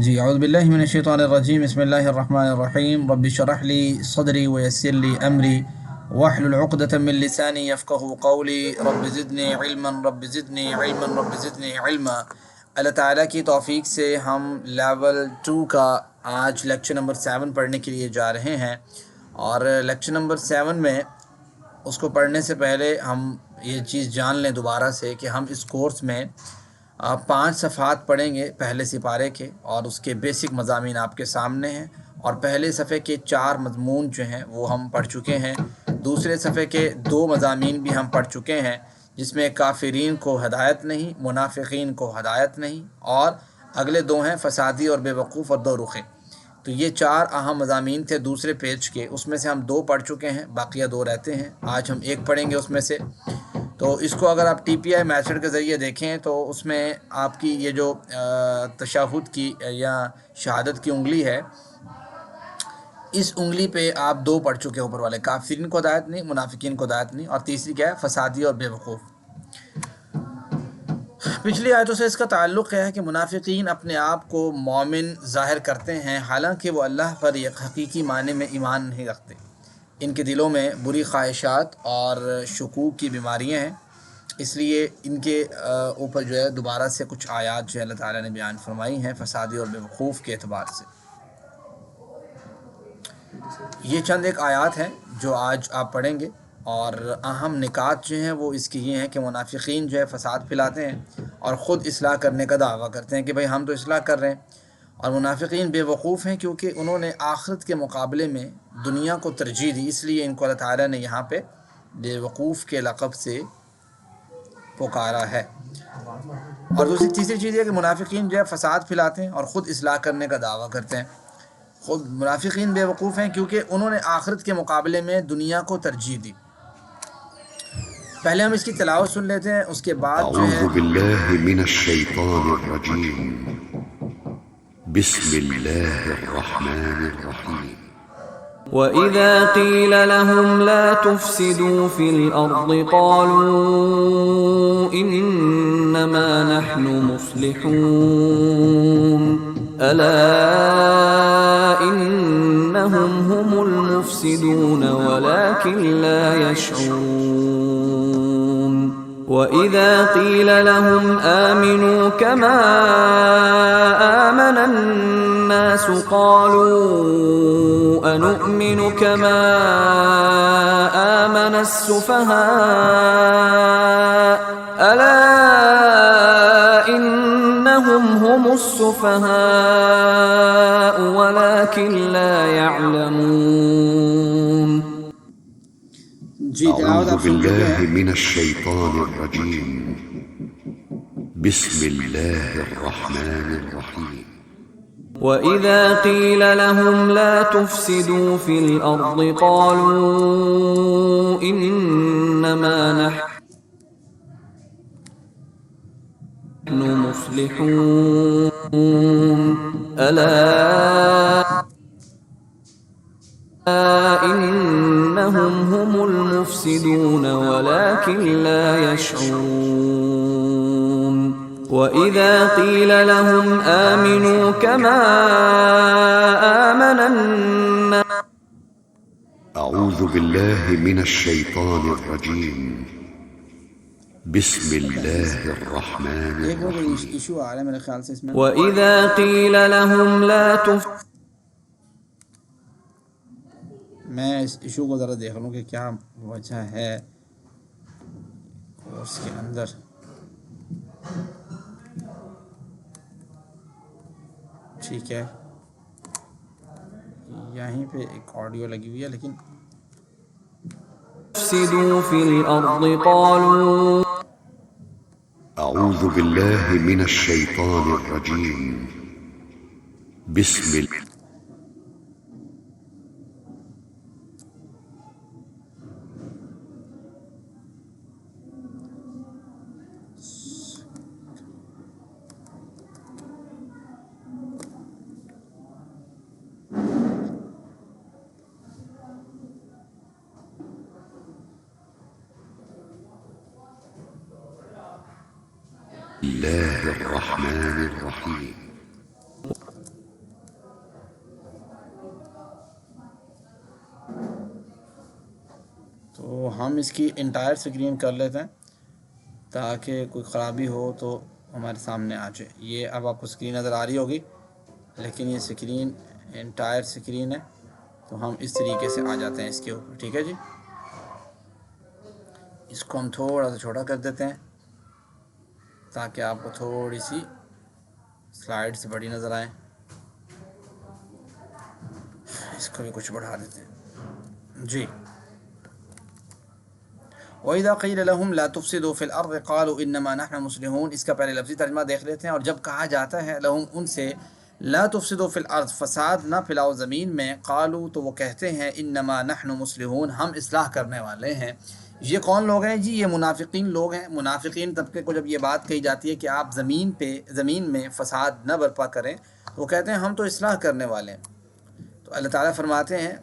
جی اعوذ باللہ من الشیطان الرجیم، بسم اللہ الرحمن الرحیم، رب اشرح لی صدری ویسر لی امری واحلل عقدۃ من لسانی یفقهوا قولی رب زدنی علما رب زدنی علما رب زدنی علما۔ اللہ تعالیٰ کی توفیق سے ہم لیول 2 کا آج لیکچر نمبر 7 پڑھنے کے لیے جا رہے ہیں، اور لیکچر نمبر 7 میں اس کو پڑھنے سے پہلے ہم یہ چیز جان لیں دوبارہ سے کہ ہم اس کورس میں 5 صفحات پڑھیں گے پہلے سپارے کے، اور اس کے بیسک مضامین آپ کے سامنے ہیں، اور پہلے صفحے کے 4 مضمون جو ہیں وہ ہم پڑھ چکے ہیں، دوسرے صفحے کے 2 مضامین بھی ہم پڑھ چکے ہیں، جس میں کافرین کو ہدایت نہیں، منافقین کو ہدایت نہیں، اور اگلے 2 ہیں فسادی اور بے وقوف اور 2 رخیں۔ تو یہ 4 اہم مضامین تھے دوسرے پیج کے، اس میں سے ہم 2 پڑھ چکے ہیں، باقیہ 2 رہتے ہیں، آج ہم 1 پڑھیں گے اس میں سے۔ تو اس کو اگر آپ ٹی پی آئی میتھڈ کے ذریعے دیکھیں تو اس میں آپ کی یہ جو تشہد کی یا شہادت کی انگلی ہے، اس انگلی پہ آپ 2 پڑھ چکے اوپر والے، کافرین کو ہدایت نہیں، منافقین کو ہدایت نہیں، اور تیسری کیا ہے؟ فسادی اور بے وقوف۔ پچھلی آیتوں سے اس کا تعلق ہے کہ منافقین اپنے آپ کو مومن ظاہر کرتے ہیں، حالانکہ وہ اللہ پر ایک حقیقی معنی میں ایمان نہیں رکھتے۔ ان کے دلوں میں بری خواہشات اور شکوک کی بیماریاں ہیں، اس لیے ان کے اوپر جو ہے دوبارہ سے کچھ آیات جو اللہ تعالیٰ نے بیان فرمائی ہیں فسادی اور بے وقوف کے اعتبار سے۔ یہ چند ایک آیات ہیں جو آج آپ پڑھیں گے، اور اہم نکات جو ہیں وہ اس کی یہ ہیں کہ منافقین جو ہے فساد پھیلاتے ہیں اور خود اصلاح کرنے کا دعویٰ کرتے ہیں کہ بھئی ہم تو اصلاح کر رہے ہیں، اور منافقین بے وقوف ہیں کیونکہ انہوں نے آخرت کے مقابلے میں دنیا کو ترجیح دی، اس لیے ان کو اللہ تعالیٰ نے یہاں پہ بے وقوف کے لقب سے پکارا ہے۔ اور تیسری چیز یہ کہ منافقین جو ہے فساد پھیلاتے ہیں اور خود اصلاح کرنے کا دعویٰ کرتے ہیں۔ خود منافقین بے وقوف ہیں کیونکہ انہوں نے آخرت کے مقابلے میں دنیا کو ترجیح دی۔ پہلے ہم اس کی تلاوت سن لیتے ہیں، اس کے بعد جو ہے اعوذ باللہ من الشیطان الرجیم، بسم اللہ الرحمن الرحیم۔ وَإِذَا قِيلَ لَهُمْ لَا تُفْسِدُوا فِي الْأَرْضِ قَالُوا إِنَّمَا نَحْنُ مُصْلِحُونَ أَلَا إِنَّهُمْ هُمُ الْمُفْسِدُونَ وَلَكِنْ لَا يَشْعُرُونَ وَإِذَا قِيلَ لَهُمْ آمِنُوا كَمَا آمَنَ النَّاسُ قَالُوا أَنُؤْمِنُ كَمَا آمَنَ السُّفَهَاءُ أَلَا إِنَّهُمْ هُمُ السُّفَهَاءُ وَلَكِنْ لَا يَعْلَمُونَ۔ جی تلاوت اعوذ آپ سن چکے باللہ ہیں۔ من الشیطان الرجیم، بسم اللہ الرحمن الرحیم۔ وَإِذَا قِيلَ لَهُمْ لَا تُفْسِدُوا فِي الْأَرْضِ قَالُوا إِنَّمَا نَحْنُ مُصْلِحُونَ أَلَا إِنَّهُمْ هُمُ الْمُفْسِدُونَ وَلَكِنْ لَا يَشْعُرُونَ وَإِذَا قِيلَ لَهُمْ آمِنُوا كَمَا آمَنَ النَّاسُ اعوذ باللہ من الشیطان الرجیم، بسم اللہ الرحمن ایک وہ الرحیم۔ ایشو آ رہا ہے میرے خیال سے اس میں۔ وَإِذَا قِيلَ لَهُمْ لَا میں اس ایشو کو ذرا دیکھ لوں کہ کیا وجہ ہے کورس کے اندر۔ ٹھیک ہے، یہیں پہ ایک آڈیو لگی ہوئی ہے لیکن تُفْسِدُوا فِي الْأَرْضِ قَالُوا اعوذ باللہ من الشیطان الرجیم، بسم اللہ الرحمن الرحیم۔ ہم اس کی انٹائر سکرین کر لیتے ہیں تاکہ کوئی خرابی ہو تو ہمارے سامنے آ جائے. یہ اب آپ کو سکرین نظر آ رہی ہوگی، لیکن یہ سکرین انٹائر سکرین ہے، تو ہم اس طریقے سے آ جاتے ہیں اس کے اوپر. ٹھیک ہے جی، اس کو ہم تھوڑا سا چھوٹا کر دیتے ہیں تاکہ آپ کو تھوڑی سی سلائڈس بڑی نظر آئیں. اس کو بھی کچھ بڑھا دیتے ہیں جی. وَإِذَا قِيلَ لَهُمْ لَا تُفْسِدُوا فِي الْأَرْضِ قَالُوا إِنَّمَا نَحْنُ مُصْلِحُونَ. اس کا پہلے لفظی ترجمہ دیکھ لیتے ہیں. اور جب کہا جاتا ہے لہم ان سے، لا تفسدوا فی الارض فساد نہ پھیلاؤ زمین میں، قالوا تو وہ کہتے ہیں انما نحن مصلحون ہم اصلاح کرنے والے ہیں. یہ کون لوگ ہیں جی؟ یہ منافقین لوگ ہیں. منافقین طبقے کو جب یہ بات کہی جاتی ہے کہ آپ زمین میں فساد نہ برپا کریں، تو وہ کہتے ہیں ہم تو اصلاح کرنے والے ہیں. تو اللہ تعالیٰ فرماتے ہیں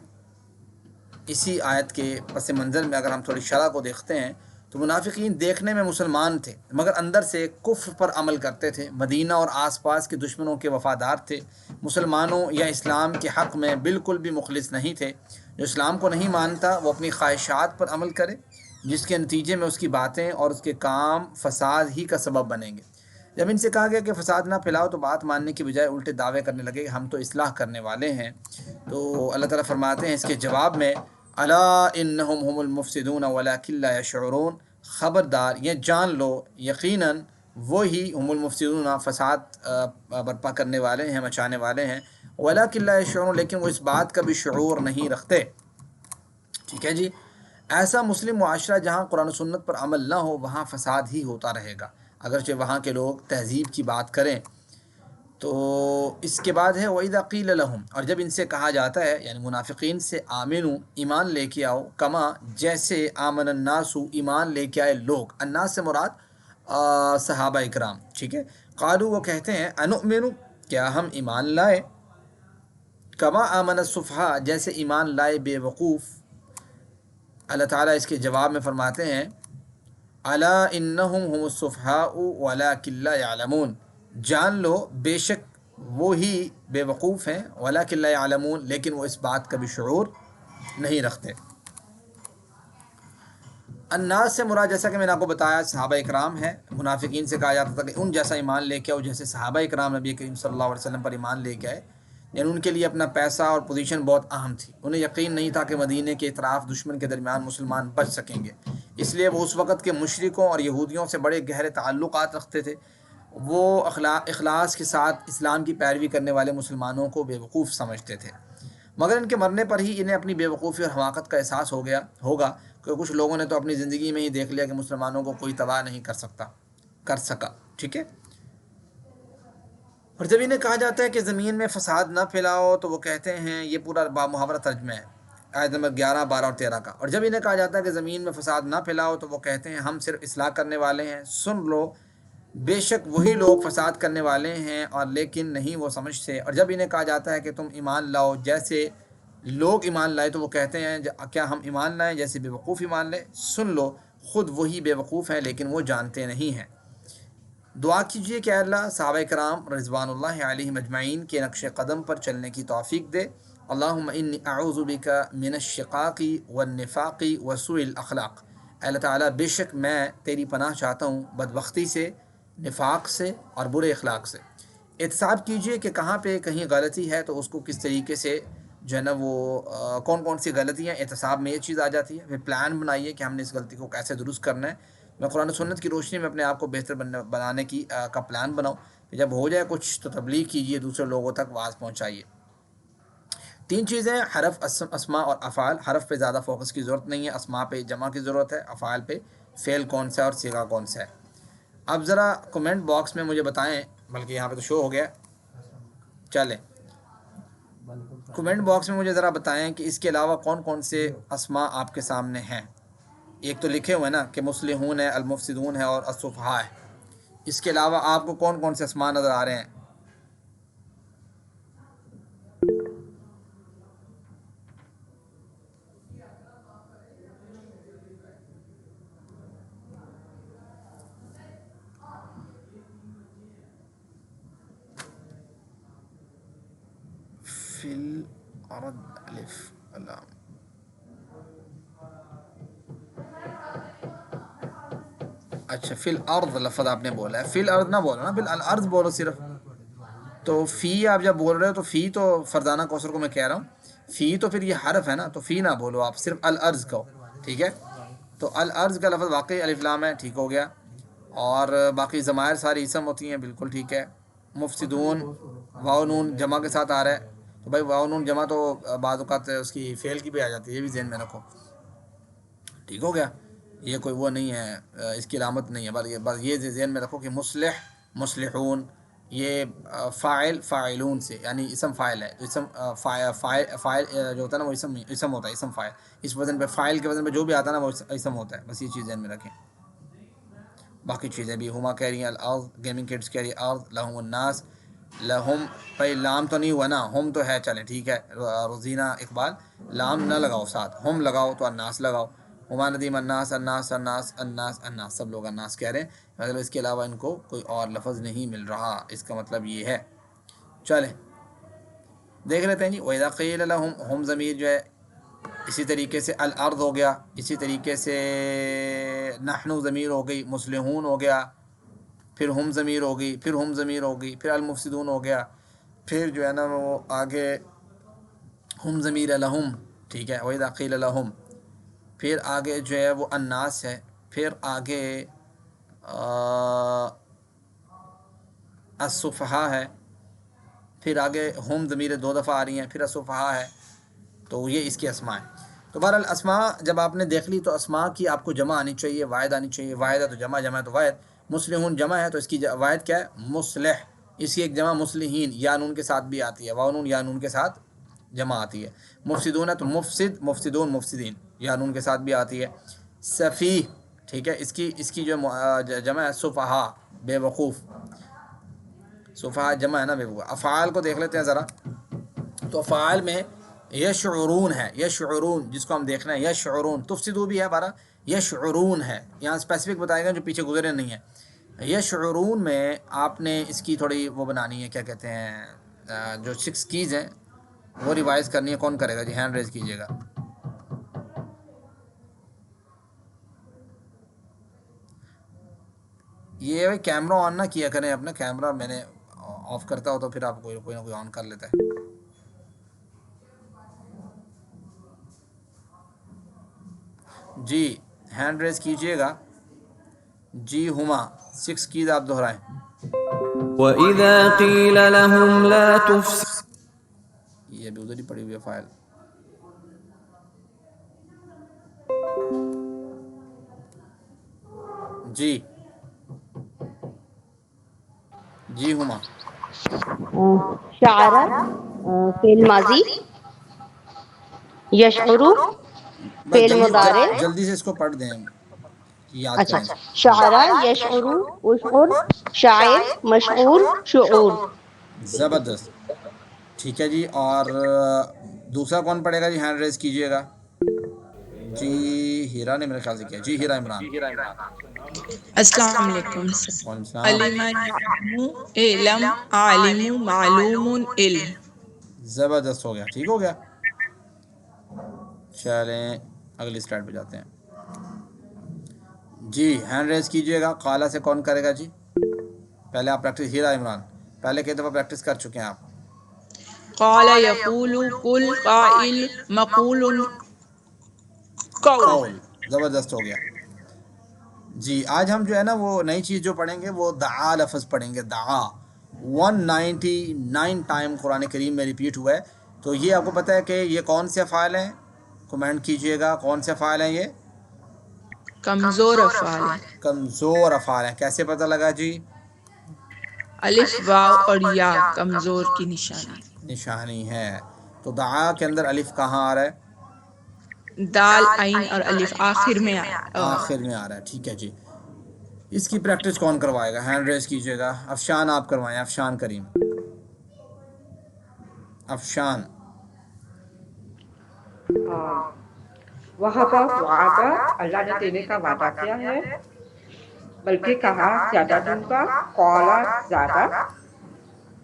اسی آیت کے پس منظر میں اگر ہم تھوڑی شرح کو دیکھتے ہیں تو منافقین دیکھنے میں مسلمان تھے مگر اندر سے کفر پر عمل کرتے تھے. مدینہ اور آس پاس کے دشمنوں کے وفادار تھے. مسلمانوں یا اسلام کے حق میں بالکل بھی مخلص نہیں تھے. جو اسلام کو نہیں مانتا وہ اپنی خواہشات پر عمل کرے، جس کے نتیجے میں اس کی باتیں اور اس کے کام فساد ہی کا سبب بنیں گے. جب ان سے کہا گیا کہ فساد نہ پھیلاؤ تو بات ماننے کی بجائے الٹے دعوے کرنے لگے کہ ہم تو اصلاح کرنے والے ہیں. تو اللہ تعالیٰ فرماتے ہیں اس کے جواب میں، الا انہم هم المفسدون ولکن لا یشعرون. خبردار، یہ جان لو یقیناً وہی هم المفسدون فساد برپا کرنے والے ہیں، مچانے والے ہیں. ولکن لا یشعرون، لیکن وہ اس بات کا بھی شعور نہیں رکھتے. ٹھیک ہے جی. ایسا مسلم معاشرہ جہاں قرآن و سنت پر عمل نہ ہو وہاں فساد ہی ہوتا رہے گا، اگرچہ وہاں کے لوگ تہذیب کی بات کریں. تو اس کے بعد ہے وَإِذَا قِيلَ لَهُمْ، اور جب ان سے کہا جاتا ہے یعنی منافقین سے، آمنو ایمان لے کے آؤ، کما جیسے آمن الناس ایمان لے کے آئے لوگ. الناس سے مراد صحابہ اکرام. ٹھیک ہے. قالوا وہ کہتے ہیں انؤمن کیا ہم ایمان لائے، کما آمن السفہاء جیسے ایمان لائے بے وقوف. اللہ تعالیٰ اس کے جواب میں فرماتے ہیں الا انہم هم السفہاء ولکن لا یعلمون. جان لو بے شک وہی بے وقوف ہیں، ولکن لا یعلمون لیکن وہ اس بات کا بھی شعور نہیں رکھتے. الناس سے مراد جیسا کہ میں نے آپ کو بتایا صحابہ اکرام ہیں. منافقین سے کہا جاتا تھا کہ ان جیسا ایمان لے کے آؤ جیسے صحابہ اکرام نبی کریم صلی اللہ علیہ وسلم پر ایمان لے کے آئے. یعنی ان کے لیے اپنا پیسہ اور پوزیشن بہت اہم تھی. انہیں یقین نہیں تھا کہ مدینے کے اطراف دشمن کے درمیان مسلمان بچ سکیں گے، اس لیے وہ اس وقت کے مشرکوں اور یہودیوں سے بڑے گہرے تعلقات رکھتے تھے. وہ اخلاص کے ساتھ اسلام کی پیروی کرنے والے مسلمانوں کو بے وقوف سمجھتے تھے. مگر ان کے مرنے پر ہی انہیں اپنی بے وقوفی اور حماقت کا احساس ہوگا کہ کچھ لوگوں نے تو اپنی زندگی میں ہی دیکھ لیا کہ مسلمانوں کو کوئی تباہ نہیں کر سکا. ٹھیک ہے. اور جب انہیں کہا جاتا ہے کہ زمین میں فساد نہ پھیلاؤ تو وہ کہتے ہیں، یہ پورا محاورہ ترجمہ ہے آیت نمبر 11، 12 اور 13 کا. اور جب انہیں کہا جاتا ہے کہ زمین میں فساد نہ پھیلاؤ تو وہ کہتے ہیں ہم صرف اصلاح کرنے والے ہیں. سن لو بے شک وہی لوگ فساد کرنے والے ہیں اور لیکن نہیں وہ سمجھتے. اور جب انہیں کہا جاتا ہے کہ تم ایمان لاؤ جیسے لوگ ایمان لائے تو وہ کہتے ہیں کیا ہم ایمان لائیں جیسے بے وقوف ایمان لائے. سن لو خود وہی بے وقوف ہیں لیکن وہ جانتے نہیں ہیں. دعا کیجئے کہ اللہ صحابہ کرام رضوان اللہ علیہم اجمعین کے نقش قدم پر چلنے کی توفیق دے. اللہم انی اعوذ بک من الشقاق والنفاق وسوء الاخلاق. اللہ تعالیٰ بے شک میں تیری پناہ چاہتا ہوں بدبختی سے، نفاق سے اور برے اخلاق سے. احتساب کیجئے کہ کہاں پہ کہیں غلطی ہے تو اس کو کس طریقے سے جو ہے نا وہ کون سی غلطیاں احتساب میں یہ چیز آ جاتی ہے. پھر پلان بنائیے کہ ہم نے اس غلطی کو کیسے درست کرنا ہے. میں قرآن و سنت کی روشنی میں اپنے آپ کو بہتر بنانے کا پلان بناؤں. جب ہو جائے کچھ تو تبلیغ کیجئے، دوسرے لوگوں تک آواز پہنچائیے. 3 چیزیں، حرف، اسماء اور افعال. حرف پہ زیادہ فوکس کی ضرورت نہیں ہے، اسماء پہ جمع کی ضرورت ہے، افعال پہ فعل کون سا ہے اور صیغہ کون سا ہے. اب ذرا کمنٹ باکس میں مجھے بتائیں، بلکہ یہاں پہ تو شو ہو گیا، چلیں کمنٹ باکس میں مجھے ذرا بتائیں کہ اس کے علاوہ کون سے اسماء آپ کے سامنے ہیں. ایک تو لکھے ہوئے نا کہ مصلحون ہے، المفسدون ہے اور الصفحاء ہے. اس کے علاوہ آپ کو کون سے اسماء نظر آ رہے ہیں؟ فی الارض الف لام. اچھا فی الارض لفظ آپ نے بولا ہے، فی الارض نہ بولو نا، فی الارض بولو صرف. تو فی آپ جب بول رہے ہو تو فی تو فردانہ کوثر کو میں کہہ رہا ہوں، فی تو پھر یہ حرف ہے نا، تو فی نہ بولو آپ، صرف الارض کہو. ٹھیک ہے، تو الارض کا لفظ واقعی الف لام ہے، ٹھیک ہو گیا. اور باقی ضمائر ساری اسم ہوتی ہیں، بالکل ٹھیک ہے. مفسدون واو نون جمع کے ساتھ آ رہا ہے، تو بھائی واو نون جمع تو بعض اوقات اس کی فعل کی بھی آ جاتی ہے، یہ بھی ذہن میں رکھو. ٹھیک ہو گیا، یہ کوئی وہ نہیں ہے، اس کی علامت نہیں ہے، بس یہ ذہن میں رکھو کہ مصلح مصلحون، یہ فاعل فاعلون سے، یعنی اسم فاعل ہے. تو اسم فاعل جو ہوتا ہے نا وہ اسم ہوتا ہے، اسم فاعل. اس وزن پہ فاعل کے وزن پہ جو بھی آتا ہے نا وہ اسم ہوتا ہے. بس یہ چیز ذہن میں رکھیں. باقی چیزیں بھی ہما کہہ رہی ہیں الارض، گیمنگ کڈس کہہ رہی ہے ارض، لہم الناس، لہم بھائی لام تو نہیں ہوا نا، ہم تو ہے، چلے ٹھیک ہے. روزینہ اقبال لام نہ لگاؤ ساتھ، ہم لگاؤ تو الناس لگاؤ. ہما ندیم الناس الناس الناس الناس الناس، سب لوگ الناس کہہ رہے ہیں، مطلب اس کے علاوہ ان کو کوئی اور لفظ نہیں مل رہا، اس کا مطلب یہ ہے. چلے دیکھ لیتے ہیں جی. وَإِذَا قِيلَ لَهُمْ، ہم ضمیر جو ہے اسی طریقے سے الارض ہو گیا، اسی طریقے سے نحن ضمیر ہو گئی، مصلحون ہو گیا، پھر ہم ضمیر ہو گئی، پھر ہم ضمیر ہو گئی، پھر المفسدون ہو گیا، پھر جو ہے نا وہ آگے ہم ضمیر لہم، ٹھیک ہے. وَإِذَا قِيلَ لَهُمْ، پھر آگے جو ہے وہ الناس ہے، پھر آگے الصفحاء ہے، پھر آگے ہم ضمیر دو دفعہ آ رہی ہیں، پھر الصفحاء ہے. تو یہ اس کے اسماء ہیں. تو بہرحال اسماء جب آپ نے دیکھ لی تو اسماء کی آپ کو جمع آنی چاہیے، واحد آنی چاہیے. واحد ہے تو جمع، جمع ہے تو واحد. مصلحون جمع ہے تو اس کی واحد کیا ہے؟ مصلح. اس کی ایک جمع مصلحین، یا نون کے ساتھ بھی آتی ہے، واو نون یا نون کے ساتھ جمع آتی ہے. مفسدون ہے تو مفسد، مفسدون مفسدین، یا نون کے ساتھ بھی آتی ہے. سفیہ، ٹھیک ہے، اس کی جو جمع ہے صفحاء، بے وقوف. صفحاء جمع ہے نا بے وقوف. افعال کو دیکھ لیتے ہیں ذرا. تو افعال میں یشعرون ہے، یشعرون جس کو ہم دیکھ رہے ہیں، یشعرون. تفسدو بھی ہے بارہ، یشعرون ہے، یہاں اسپیسیفک بتائے گا جو پیچھے گزرے نہیں ہے. یشعرون میں آپ نے اس کی تھوڑی وہ بنانی ہے، کیا کہتے ہیں، جو 6 کیز ہیں وہ ریوائز کرنی ہے. کون کرے گا جی؟ ہینڈ ریز کیجیے گا. یہ بھائی کیمرہ آن نہ کیا کریں اپنا، کیمرہ میں نے آف کرتا ہو تو پھر آپ کوئی نہ کوئی آن کر لیتا ہے. جی ہینڈ ریز کیجیے گا. جی ہما 6 کیز آپ دہرائیں. وَإِذَا قِيلَ لَهُمْ لَا تُفْسِدُوا، یہ بھی ادھر ہی پڑی ہوئی ہے فائل. جی جی ہما شعرا فعل ماضی، یشعرو بس فعل مضارع. جلدی سے اس کو پڑھ دیں، یاد اچھا، کریں. شعرا یشعرو اشعر، شاعر مشعور شعور. زبردست، ٹھیک ہے جی. اور دوسرا کون پڑھے گا جی؟ ہینڈ ریز کیجیے گا. جی ہیرا نے میرے خیال سے کیا. جی ہیرا عمران. السلام علیکم. وعلیکم السلام. علم یعلم علم عالم معلوم علم. زبردست ہو گیا، ٹھیک ہو گیا. چلیں اگلی سلائڈ پہ جاتے ہیں. جی ہینڈ ریز کیجیے گا. قالا سے کون کرے گا جی؟ پہلے آپ پریکٹس، ہیرا عمران پہلے کئی دفعہ پریکٹس کر چکے ہیں آپ. قال یقول قل قائل مقول قول. قول، زبردست ہو گیا. جی آج ہم جو ہے نا وہ نئی چیز جو پڑھیں گے وہ دعا لفظ پڑھیں گے. دعا 199 ٹائم قرآن کریم میں ریپیٹ ہوا ہے. تو یہ آپ کو پتہ ہے کہ یہ کون سے افعال ہیں؟ کمنٹ کیجئے گا کون سے افعال ہیں یہ؟ کمزور افعال ہیں. کمزور افعال ہیں. کیسے پتہ لگا جی؟ الف واو اور یا کمزور کی نشانی. نشانی ہے. تو دعا کے اندر الف کہاں آ رہا ہے؟ دال عین اور الف آخر میں آخر میں آ رہا ہے. ٹھیک ہے جی. اس کی پریکٹس کون کروائے گا؟ ہینڈ ریز کیجئے گا. افشان آپ کروائیں. افشان کریم. افشان. وہاں کا وعدہ، اللہ نے دینے کا وعدہ کیا ہے، بلکہ کہا زیادہ دوں گا. قولا زیادہ،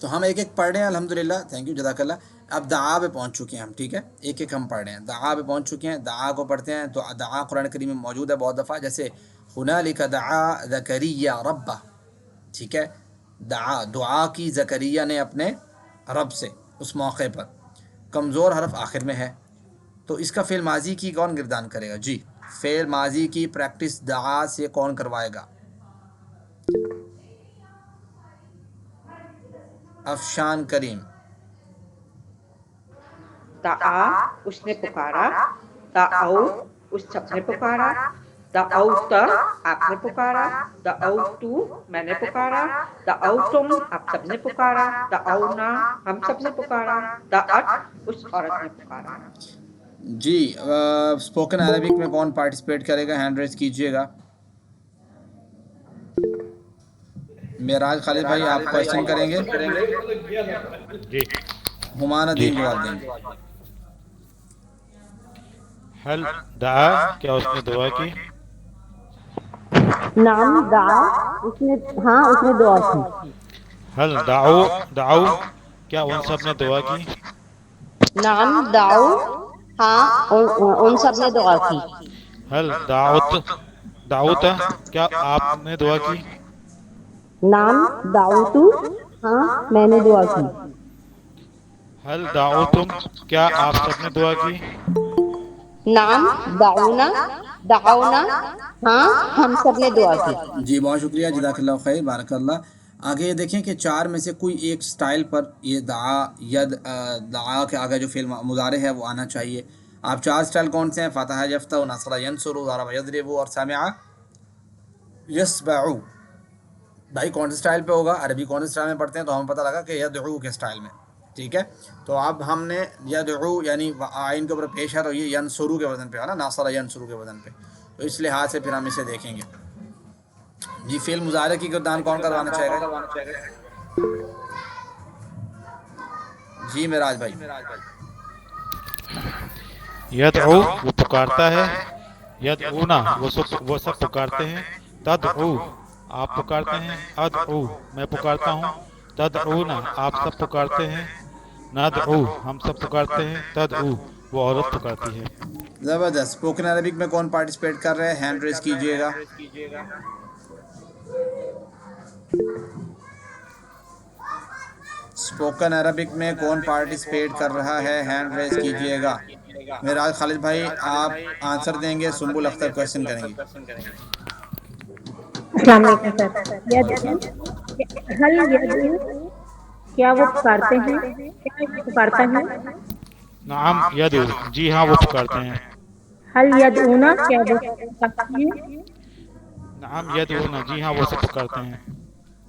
تو ہم ایک ایک پڑھ رہے ہیں الحمدللہ. تھینک یو جزاک اللہ. اب دعا پہ پہنچ چکے ہیں ہم, ٹھیک ہے, ایک ایک ہم پڑھ رہے ہیں. دعا پہ پہنچ چکے ہیں, دعا کو پڑھتے ہیں. تو دعا قرآن کریم میں موجود ہے بہت دفعہ, جیسے ہنالک دعا زکریا ربہ, ٹھیک ہے, دعا کی زکریا نے اپنے رب سے اس موقع پر. کمزور حرف آخر میں ہے, تو اس کا فعل ماضی کی کون گردان کرے گا؟ جی, فعل ماضی کی پریکٹس دعا سے کون کروائے گا؟ افشان کریم. دعا اس نے پکارا, دعو اس سب نے پکارا, دعوت آپ نے پکارا, دعوتو میں نے پکارا, دعوتم آپ سب نے پکارا, دعونا ہم سب نے پکارا, دعت اس عورت نے پکارا. جی, اسپوکن عربک میں کون پارٹیسپیٹ کرے گا؟ ہینڈ ریز کیجئے گا. معراج خالد بھائی آپ کوشچن کریں گے؟ جی. ہمان الدین جواب دیں گے. حل دعا کیا اس نے دعا کی؟ نام دعا اس نے دعا کی. حل دعو کیا ان سب نے دعا کی؟ نام دعو ان سب نے دعا کی. حل دعوت کیا آپ نے دعا کی؟ نام دعوتو میں نے دعا کی. حل دعوتم کیا آپ سب نے دعا کی؟ نام دعونا ہم سب نے دعا کی. جی بہت شکریہ, جزاک اللہ خیر, بارک اللہ. آگے یہ دیکھیں کہ چار میں سے کوئی ایک سٹائل پر یہ دعا کے آگے جو فعل مضارع ہے وہ آنا چاہیے. آپ چار سٹائل کون سے ہیں؟ فاتحہ یفتح, نصر ینصر, ضرب یضرب اور سمع یسمع. بھائی کون سے سٹائل پہ ہوگا؟ عربی کون سے سٹائل میں پڑھتے ہیں؟ تو ہمیں پتہ لگا کہ یدعو کے سٹائل میں, ٹھیک ہے. تو اب ہم نے یدعو یعنی آئین کے اوپر پیش ہے, تو یہ ینصرو کے وزن پہ ہے نا, ناصر ینصرو کے وزن پہ. تو اس لحاظ سے پھر ہم اسے دیکھیں گے. جی, فعل مضارع کی گردان کون کروانا چاہے گا؟ جی معراج بھائی. یدعو وہ پکارتا ہے, یدعونا وہ سب پکارتے ہیں, تدعو آپ پکارتے ہیں, ادعو میں پکارتا ہوں, تدعونا آپ سب پکارتے ہیں, ندعو ہم سب پکارتے ہیں, تدعو وہ عورت پکارتی ہے. زبردست. اسپوکن عربک میں کون پارٹیسپیٹ کر رہے ہیں؟ ہینڈ ریز کیجئے گا. اسپوکن عربک میں کون پارٹیسپیٹ کر رہا ہے؟ ہینڈ ریز کیجئے گا. معراج خالد بھائی آپ آنسر دیں گے, سنبل اختر کوشچن کریں گی. السلام علیکم سر. حل یدعو کیا وہ پکارتے ہیں؟ کیا وہ پکارتا ہے؟ نعم یدعو جی ہاں وہ پکارتے ہیں. حل یدعونا کیا وہ پکارتے ہیں؟ نعم یدعونا جی ہاں وہ سب پکارتے ہیں.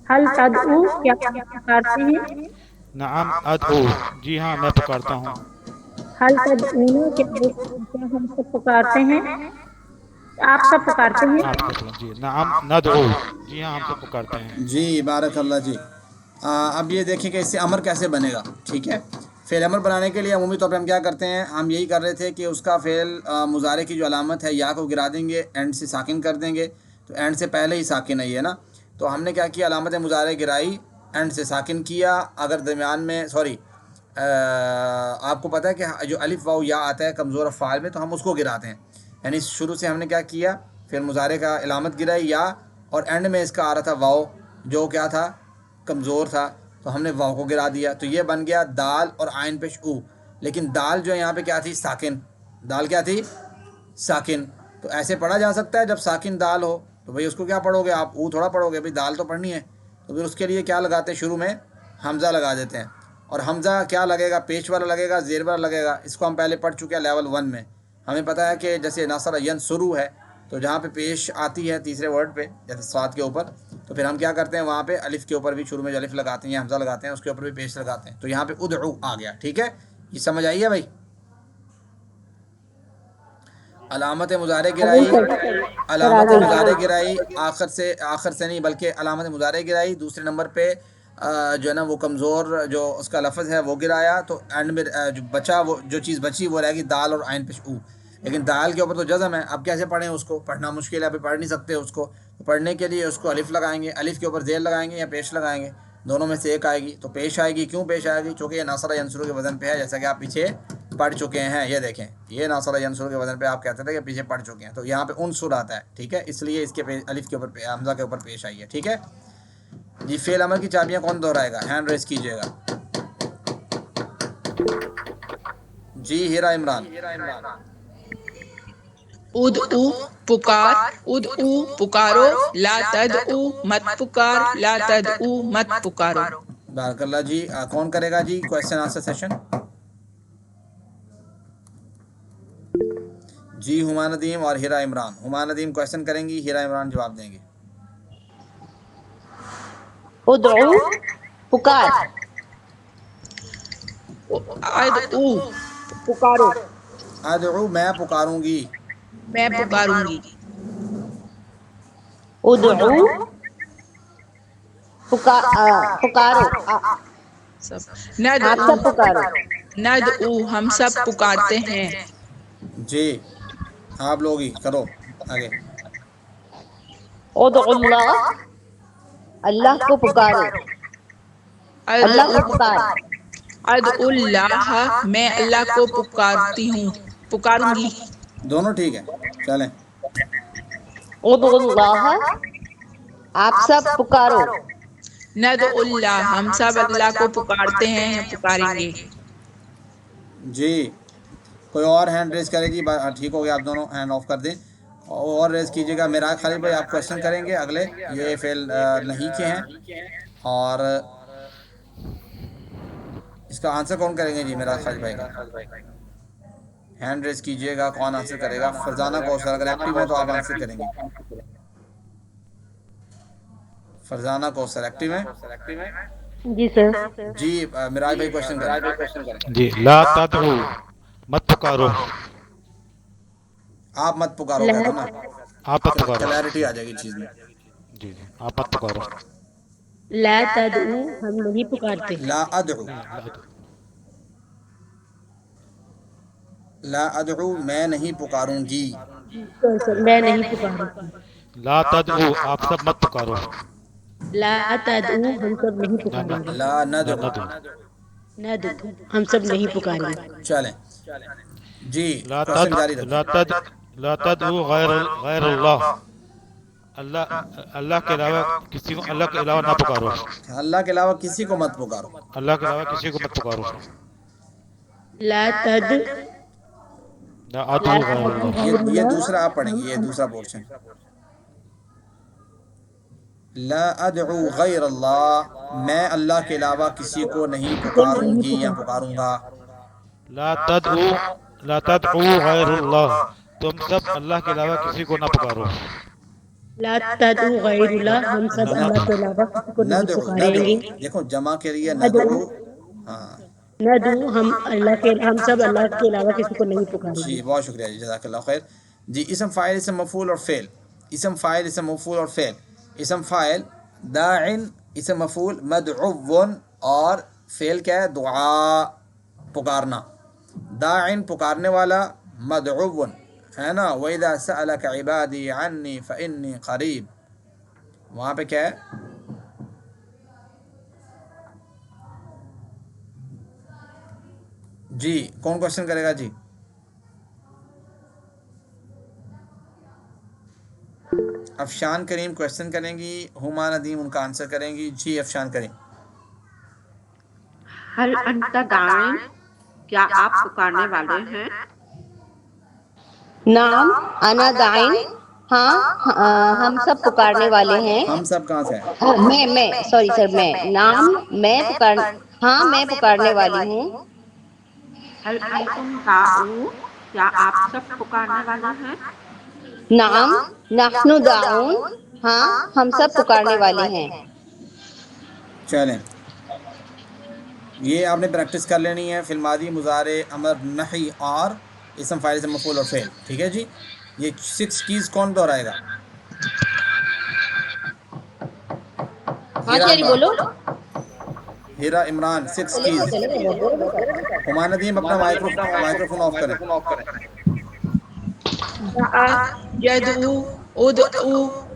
حل تدعو کیا وہ پکارتے ہیں؟ نعم ادعو جی ہاں میں پکارتا ہوں. حل تدعونا کیا ہم سب پکارتے ہیں؟ آپ سب پکارتے ہیں؟ جی نعم ندعو جی ہاں ہم سب پکارتے ہیں. جی بارک اللہ. جی اب یہ دیکھیں کہ اس سے امر کیسے بنے گا, ٹھیک ہے. فعل امر بنانے کے لیے عمومی طور پہ ہم کیا کرتے ہیں, ہم یہی کر رہے تھے کہ اس کا فعل مضارع کی جو علامت ہے یا کو گرا دیں گے, اینڈ سے ساکن کر دیں گے. تو اینڈ سے پہلے ہی ساکن ہے یہ نا, تو ہم نے کیا کیا, علامت مضارع گرائی, اینڈ سے ساکن کیا. اگر درمیان میں آپ کو پتہ ہے کہ جو الف واو یا آتا ہے کمزور افعال میں, تو ہم اس کو گراتے ہیں. یعنی شروع سے ہم نے کیا کیا, پھر مضارع کا علامت گرائی یا, اور اینڈ میں اس کا آ رہا تھا واو جو کیا تھا, کمزور تھا, تو ہم نے واو کو گرا دیا. تو یہ بن گیا دال اور عین پیش او. لیکن دال جو یہاں پہ کیا تھی, ساکن. دال کیا تھی, ساکن. تو ایسے پڑھا جا سکتا ہے جب ساکن دال ہو, تو بھئی اس کو کیا پڑھو گے آپ, او تھوڑا پڑھو گے, بھئی دال تو پڑھنی ہے. تو پھر اس کے لیے کیا لگاتے ہیں, شروع میں حمزہ لگا دیتے ہیں. اور حمزہ کیا لگے گا, پیش والا لگے گا, زیر والا لگے گا. اس کو ہم پہلے پڑھ چکے ہیں لیول 1 میں. ہمیں پتہ ہے کہ جیسے نصر ینصرو ہے, تو جہاں پہ پیش آتی ہے تیسرے ورڈ پہ, جیسے صاد کے اوپر, تو پھر ہم کیا کرتے ہیں وہاں پہ الف کے اوپر بھی شروع میں جو الف لگاتے ہیں یا حمزہ لگاتے ہیں, اس کے اوپر بھی پیش لگاتے ہیں. تو یہاں پہ ادعو آ گیا, ٹھیک ہے. یہ سمجھ آئی ہے بھائی. علامت مضارع گرائی, علامت مضارع گرائی آخر سے نہیں بلکہ علامت مضارع گرائی, دوسرے نمبر پہ جو ہے نا وہ کمزور جو اس کا لفظ ہے وہ گرایا. تو اینڈ میں جو بچا, وہ جو چیز بچی وہ رہے گی دال اور عین پیش او. لیکن دال کے اوپر تو جزم ہے, اب کیسے پڑھیں اس کو, پڑھنا مشکل ہے, ابھی پڑھ نہیں سکتے اس کو. پڑھنے کے لیے اس کو الف لگائیں گے، الف کے اوپر ذیل لگائیں گے یا پیش لگائیں گے، دونوں میں سے ایک آئے گی تو پیش آئے گی. کیوں پیش آئے گی؟ چونکہ یہ ناصرہ ینصرو کے وزن پہ ہے، جیسا کہ آپ پیچھے پڑھ چکے ہیں. یہ دیکھیں، یہ ناصرہ ینصرو کے وزن پہ آپ کہتے تھے کہ پیچھے پڑھ چکے ہیں، تو یہاں پہ عنصر آتا ہے. ٹھیک ہے، اس لیے اس کے الف کے اوپر حمزہ کے اوپر پیش آئی ہے. ٹھیک ہے جی. فعل امر کی چابیاں کون دہرائے گا؟ ہینڈ ریز کیجیے گا. جی ہیرا عمران. ادعو پکار، ادعو پکارو، لا تدعو مت پکار، لا تدعو مت پکارو. بارک اللہ جی. کون کرے گا جی کوشچن آنسر سیشن؟ جی ہما ندیم اور ہیرا عمران. ہما ندیم کوشچن کریں گی، ہیرا عمران جواب دیں گے. ادعو پکار، ادعو پکارو، ادعو میں پکاروں گی. میں پکاروں گی. ادعو پکارو، سب آپ سب پکارو. ندعو ہم سب پکارتے ہیں. جی آپ لوگ ہی کرو آگے. ادعو اللہ، اللہ کو پکارو، اللہ کو پکار. ادعو اللہ میں اللہ کو پکارتی ہوں، پکاروں گی. دونوں ٹھیک ہے. چلیں. ادعو اللہ، آپ سب پکارو. ندعو اللہ ہم سب اللہ کو پکارتے ہیں یا پکاریں گے. جی کوئی اور ہینڈ ریز کرے جی. ٹھیک ہو گیا، آپ دونوں ہینڈ آف کر دیں اور ریز کیجیے گا. میرا خالد بھائی آپ کوشچن کریں گے اگلے. یہ فعل نہیں کے ہیں اور اس کا آنسر کون کریں گے جی؟ میرا خالد بھائی کا ہینڈ ریز کیجیے گا. کون آنسر کرے گا؟ فرزانہ کوثر اگر ایکٹیو ہے تو آپ آنسر کریں گے. فرزانہ کوثر ایکٹیو ہے؟ جی سر. جی مراج بھائی کوشچن کریں. جی لا تدعو مت پکارو، آپ مت پکارو کہہ دو نا، آپ مت پکارو. کلیئرٹی آ جائے گی چیز میں. جی جی آپ مت پکارو. لا تدعو ہم نہیں پکارتے. لا ادعو، لا ادعو میں نہیں پکاروں گی. سر میں نہیں پکاروں گی. لا تدعو آپ سب مت پکارو. لا تدعو ہم سب نہیں نہ پکاریں گے. لا ندعو. ندعو ہم سب نہیں پکاریں گے. چلیں جی لا کوشچن جاری تد رکھیں. لا تدعو غیر اللہ، اللہ کے علاوہ کسی کو، اللہ کے علاوہ نہ پکارو. اللہ کے علاوہ کسی کو مت پکارو. اللہ کے علاوہ کسی کو مت پکارو. لا تد لا ادعو غیر اللہ. یہ دوسرا آپ پڑھیں گے، یہ دوسرا پورشن. لا ادعو غیر اللہ میں اللہ کے علاوہ کسی کو نہیں پکاروں گی یا پکاروں گا. لا تدعو غیر اللہ، تم سب اللہ کے علاوہ کسی کو نہ پکارو. لا تدعو غیر اللہ ہم سب اللہ کے علاوہ کسی کو نہیں ندعو، پکاریں گے. دیکھو جمع کے لیے ندعو. ہاں ندعو ہم سب اللہ کے علاوہ کسی کو نہیں پکاریں گے. جی بہت شکریہ جی، جزاک اللہ خیر. جی اسم فاعل، اسم مفعول اور فعل. اسم فاعل، اسم مفعول اور فعل. اسم فاعل داعن، اسم مفعول مدعو، اور فعل کیا ہے؟ دعا، پکارنا. داعن پکارنے والا، مدعو ہے نا. وَإِذَا سَأَلَكَ عِبَادِي عَنِّي فَإِنِّي قَرِيب، وہاں پہ کیا ہے؟ جی کون کوشچن کرے گا جی؟ افشان کریم کوشچن کریں گی، ہما ندیم ان کا آنسر کریں گی. جی افشان کریم. حل انت داعٍ، کیا آپ پکارنے والے ہیں؟ نام انا داعٍ، ہاں ہم سب پکارنے والے ہیں. ہم سب کہاں سے ہیں؟ میں سوری سر، میں نام میں ہاں میں پکارنے والی ہوں. حل انتم داعون، کیا آپ سب پکارنے والے ہیں؟ نام نحن داعون، ہاں ہم سب پکارنے والے ہیں. چلیں یہ آپ نے پریکٹس کر لینی ہے. فی الماضی، مضارع، امر، نحی اور اسم فاعل، اسم مفعول اور فعل. ٹھیک ہے جی. یہ 6 کیز کون دہرائے گا؟ ہاں چلی بولو. ہیرا عمران 6 کیز. ہما ندیم اپنا مائکروفون آف کریں. دعا، یدعو، ادعو،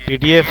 PDF